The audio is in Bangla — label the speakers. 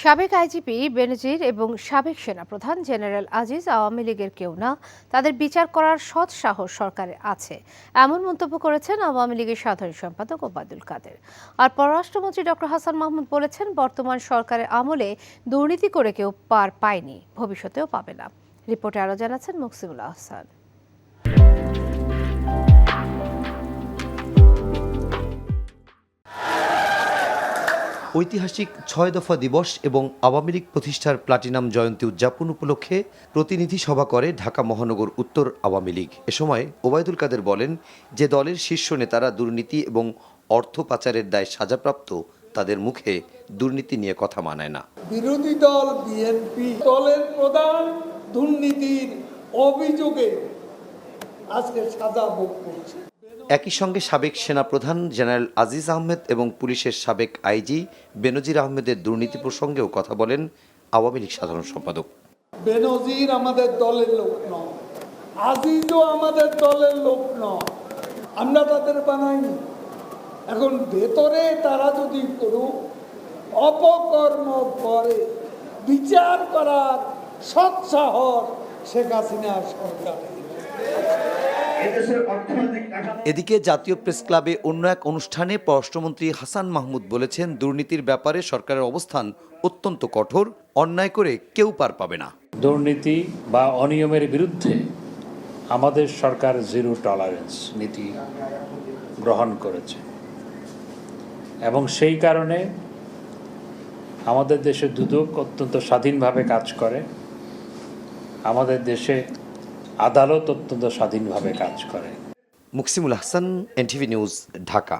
Speaker 1: সাবেক আইজিপি বেনজির এবং সাবেক সেনাপ্রধান জেনারেল আজিজ আওয়ামী লীগের কেউ না, তাদের বিচার করার সৎ সাহস সরকারের আছে, এমন মন্তব্য করেছেন আওয়ামী লীগের সাধারণ সম্পাদক ওবায়দুল কাদের। আর পররাষ্ট্রমন্ত্রী ডক্টর হাসান মাহমুদ বলেছেন, বর্তমান সরকারের আমলে দুর্নীতি করে কেউ পার পায়নি, ভবিষ্যতেও পাবে না। রিপোর্টে আরও জানাচ্ছেন মুকসিমুল আহসান।
Speaker 2: ঐতিহাসিক ৬ দফা দিবস এবং আওয়ামী লীগ প্রতিষ্ঠার প্লাটিনাম জয়ন্তী উদযাপন উপলক্ষে প্রতিনিধি সভা করে ঢাকা মহানগর উত্তর আওয়ামী লীগ। এ সময় ওবায়দুল কাদের বলেন যে দলের শীর্ষ নেতারা দুর্নীতি এবং অর্থ পাচারের দায়ে সাজাপ্রাপ্ত, তাদের মুখে দুর্নীতি নিয়ে কথা মানায় না।
Speaker 3: বিরোধী দল বিএনপি দলের প্রধান দুর্নীতির অভিযোগে আজকে সাজা ভোগ করছে।
Speaker 2: একই সঙ্গে সাবেক সেনাপ্রধান জেনারেল আজিজ আহমেদ এবং পুলিশের সাবেক আইজি বেনজির আহমেদের দুর্নীতি প্রসঙ্গেও কথা বলেন আওয়ামী লীগ সাধারণ সম্পাদক।
Speaker 3: বেনজির আমাদের দলের লোক নয়, আজিজও আমাদের দলের লোক নয়, আমরা তাদের বানাইনি। এখন ভেতরে তারা যদি কোনো অপকর্ম করে বিচার করার সৎ সাহস শেখ হাসিনা সরকারের।
Speaker 2: এদিকে জাতীয় প্রেস ক্লাবে অন্য এক অনুষ্ঠানে পররাষ্ট্রমন্ত্রী হাসান মাহমুদ বলেছেন, দুর্নীতির ব্যাপারে সরকারের অবস্থান অত্যন্ত কঠোর, অন্যায় করে কেউ পার পাবে না।
Speaker 4: দুর্নীতি বা অনিয়মের বিরুদ্ধে আমাদের সরকার জিরো টলারেন্স নীতি গ্রহণ করেছে এবং সেই কারণে আমাদের দেশে দুদক অত্যন্ত স্বাধীনভাবে কাজ করে, আমাদের দেশে আদালত অত্যন্ত স্বাধীনভাবে কাজ করে।
Speaker 2: Muksimul Ahsan, NTV news, Dhaka.